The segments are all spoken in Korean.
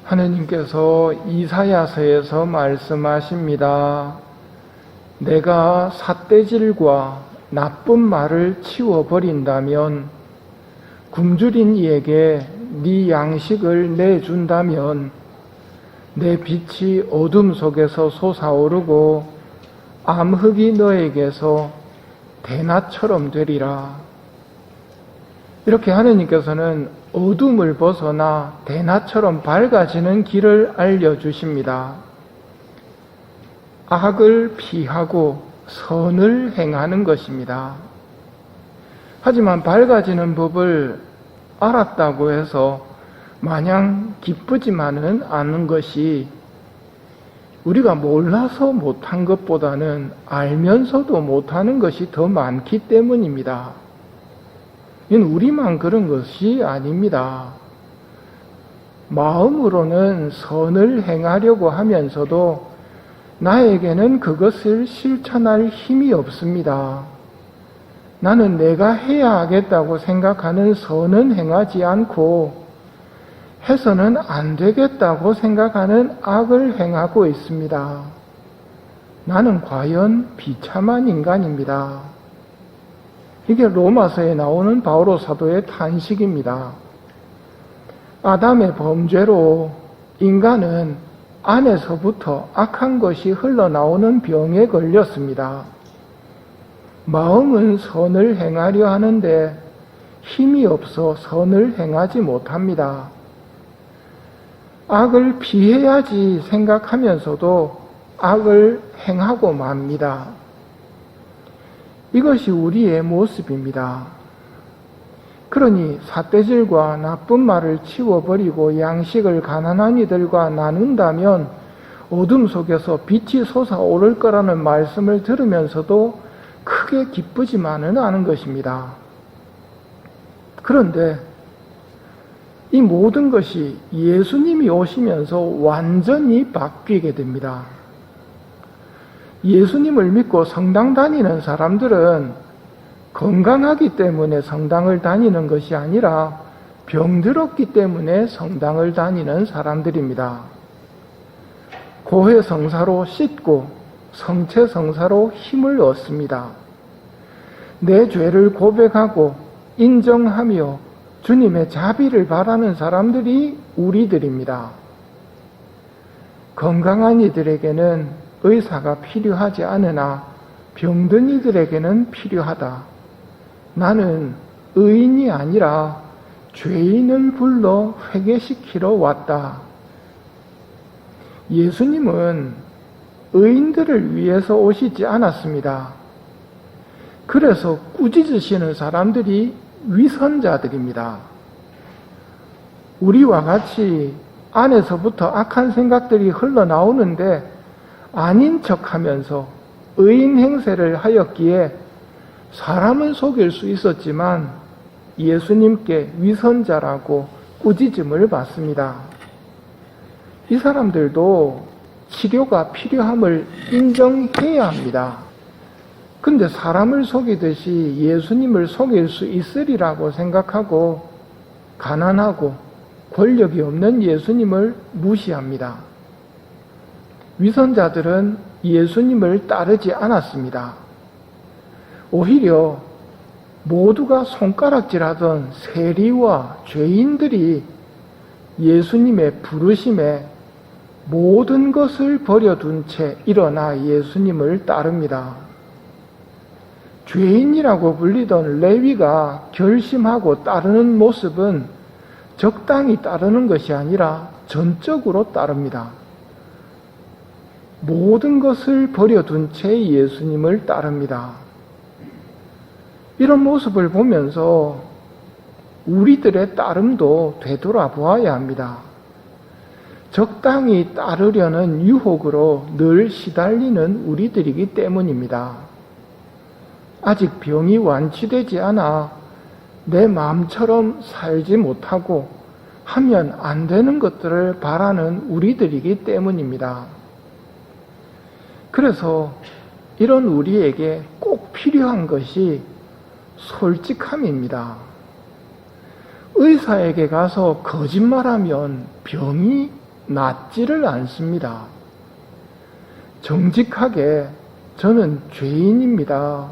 하느님께서 이사야서에서 말씀하십니다. 내가 삿대질과 나쁜 말을 치워버린다면, 굶주린 이에게 네 양식을 내준다면 내 빛이 어둠 속에서 솟아오르고 암흑이 너에게서 대낮처럼 되리라. 이렇게 하느님께서는 어둠을 벗어나 대낮처럼 밝아지는 길을 알려주십니다. 악을 피하고 선을 행하는 것입니다. 하지만 밝아지는 법을 알았다고 해서 마냥 기쁘지만은 않은 것이, 우리가 몰라서 못한 것보다는 알면서도 못하는 것이 더 많기 때문입니다. 이건 우리만 그런 것이 아닙니다. 마음으로는 선을 행하려고 하면서도 나에게는 그것을 실천할 힘이 없습니다. 나는 내가 해야 하겠다고 생각하는 선은 행하지 않고 해서는 안 되겠다고 생각하는 악을 행하고 있습니다. 나는 과연 비참한 인간입니다. 이게 로마서에 나오는 바오로 사도의 탄식입니다. 아담의 범죄로 인간은 안에서부터 악한 것이 흘러나오는 병에 걸렸습니다. 마음은 선을 행하려 하는데 힘이 없어 선을 행하지 못합니다. 악을 피해야지 생각하면서도 악을 행하고 맙니다. 이것이 우리의 모습입니다. 그러니 삿대질과 나쁜 말을 치워버리고 양식을 가난한 이들과 나눈다면 어둠 속에서 빛이 솟아오를 거라는 말씀을 들으면서도 크게 기쁘지만은 않은 것입니다. 그런데 이 모든 것이 예수님이 오시면서 완전히 바뀌게 됩니다. 예수님을 믿고 성당 다니는 사람들은 건강하기 때문에 성당을 다니는 것이 아니라 병들었기 때문에 성당을 다니는 사람들입니다. 고해성사로 씻고 성체성사로 힘을 얻습니다. 내 죄를 고백하고 인정하며 주님의 자비를 바라는 사람들이 우리들입니다. 건강한 이들에게는 의사가 필요하지 않으나 병든 이들에게는 필요하다. 나는 의인이 아니라 죄인을 불러 회개시키러 왔다. 예수님은 의인들을 위해서 오시지 않았습니다. 그래서 꾸짖으시는 사람들이 위선자들입니다. 우리와 같이 안에서부터 악한 생각들이 흘러나오는데 아닌 척하면서 의인 행세를 하였기에 사람은 속일 수 있었지만 예수님께 위선자라고 꾸짖음을 받습니다. 이 사람들도 치료가 필요함을 인정해야 합니다. 근데 사람을 속이듯이 예수님을 속일 수 있으리라고 생각하고 가난하고 권력이 없는 예수님을 무시합니다. 위선자들은 예수님을 따르지 않았습니다. 오히려 모두가 손가락질하던 세리와 죄인들이 예수님의 부르심에 모든 것을 버려둔 채 일어나 예수님을 따릅니다. 죄인이라고 불리던 레위가 결심하고 따르는 모습은 적당히 따르는 것이 아니라 전적으로 따릅니다. 모든 것을 버려둔 채 예수님을 따릅니다. 이런 모습을 보면서 우리들의 따름도 되돌아보아야 합니다. 적당히 따르려는 유혹으로 늘 시달리는 우리들이기 때문입니다. 아직 병이 완치되지 않아 내 마음처럼 살지 못하고 하면 안 되는 것들을 바라는 우리들이기 때문입니다. 그래서 이런 우리에게 꼭 필요한 것이 솔직함입니다. 의사에게 가서 거짓말하면 병이 낫지를 않습니다. 정직하게 저는 죄인입니다.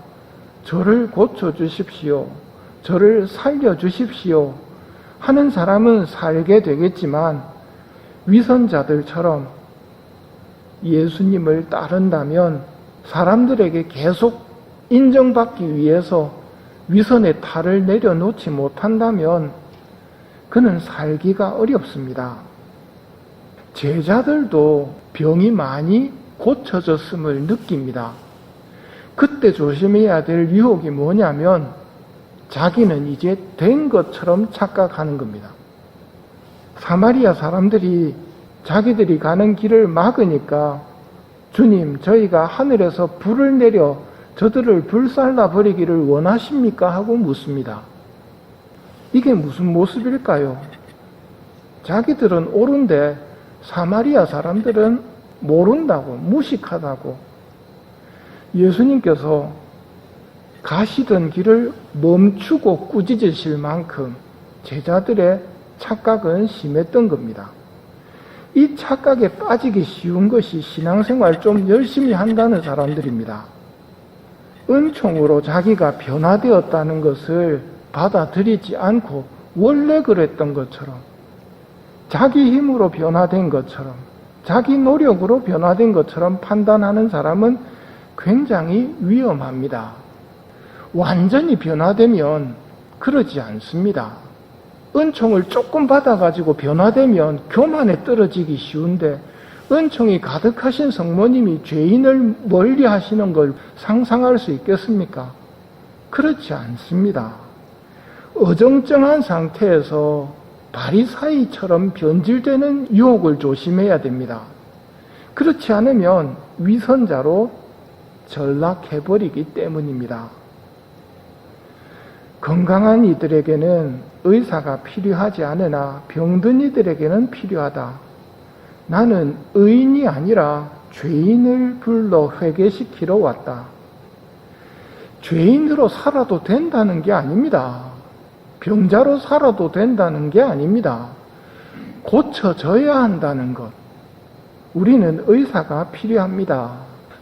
저를 고쳐주십시오. 저를 살려주십시오. 하는 사람은 살게 되겠지만 위선자들처럼 예수님을 따른다면 사람들에게 계속 인정받기 위해서 위선의 탈을 내려놓지 못한다면 그는 살기가 어렵습니다. 제자들도 병이 많이 고쳐졌음을 느낍니다. 그때 조심해야 될 유혹이 뭐냐면 자기는 이제 된 것처럼 착각하는 겁니다. 사마리아 사람들이 자기들이 가는 길을 막으니까 주님, 저희가 하늘에서 불을 내려 저들을 불살라 버리기를 원하십니까? 하고 묻습니다. 이게 무슨 모습일까요? 자기들은 옳은데 사마리아 사람들은 모른다고, 무식하다고. 예수님께서 가시던 길을 멈추고 꾸짖으실 만큼 제자들의 착각은 심했던 겁니다. 이 착각에 빠지기 쉬운 것이 신앙생활 좀 열심히 한다는 사람들입니다. 은총으로 자기가 변화되었다는 것을 받아들이지 않고 원래 그랬던 것처럼, 자기 힘으로 변화된 것처럼, 자기 노력으로 변화된 것처럼 판단하는 사람은 굉장히 위험합니다. 완전히 변화되면 그러지 않습니다. 은총을 조금 받아가지고 변화되면 교만에 떨어지기 쉬운데 은총이 가득하신 성모님이 죄인을 멀리 하시는 걸 상상할 수 있겠습니까? 그렇지 않습니다. 어정쩡한 상태에서 바리사이처럼 변질되는 유혹을 조심해야 됩니다. 그렇지 않으면 위선자로 전락해버리기 때문입니다. 건강한 이들에게는 의사가 필요하지 않으나 병든 이들에게는 필요하다. 나는 의인이 아니라 죄인을 불러 회개시키러 왔다. 죄인으로 살아도 된다는 게 아닙니다. 병자로 살아도 된다는 게 아닙니다. 고쳐져야 한다는 것. 우리는 의사가 필요합니다.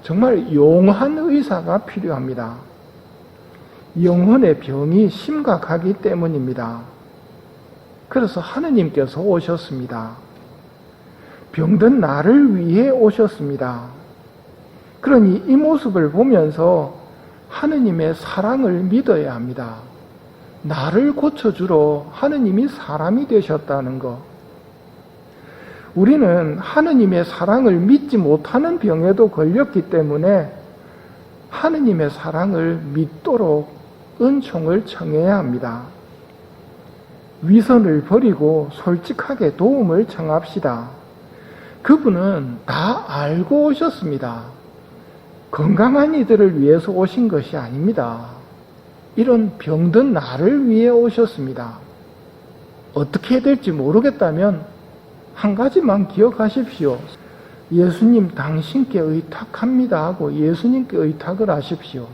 정말 용한 의사가 필요합니다. 영혼의 병이 심각하기 때문입니다. 그래서 하느님께서 오셨습니다. 병든 나를 위해 오셨습니다. 그러니 이 모습을 보면서 하느님의 사랑을 믿어야 합니다. 나를 고쳐주러 하느님이 사람이 되셨다는 것. 우리는 하느님의 사랑을 믿지 못하는 병에도 걸렸기 때문에 하느님의 사랑을 믿도록 은총을 청해야 합니다. 위선을 버리고 솔직하게 도움을 청합시다. 그분은 다 알고 오셨습니다. 건강한 이들을 위해서 오신 것이 아닙니다. 이런 병든 나를 위해 오셨습니다. 어떻게 해야 될지 모르겠다면 한 가지만 기억하십시오. 예수님 당신께 의탁합니다 하고 예수님께 의탁을 하십시오.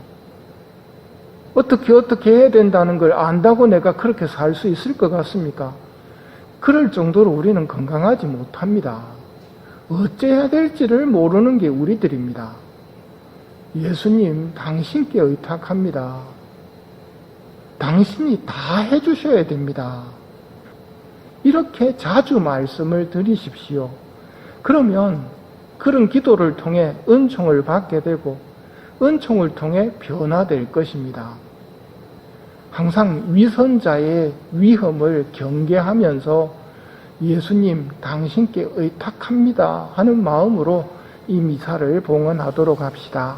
어떻게 해야 된다는 걸 안다고 내가 그렇게 살 수 있을 것 같습니까? 그럴 정도로 우리는 건강하지 못합니다. 어째야 될지를 모르는 게 우리들입니다. 예수님 당신께 의탁합니다. 당신이 다 해주셔야 됩니다. 이렇게 자주 말씀을 드리십시오. 그러면 그런 기도를 통해 은총을 받게 되고 은총을 통해 변화될 것입니다. 항상 위선자의 위험을 경계하면서 예수님 당신께 의탁합니다 하는 마음으로 이 미사를 봉헌하도록 합시다.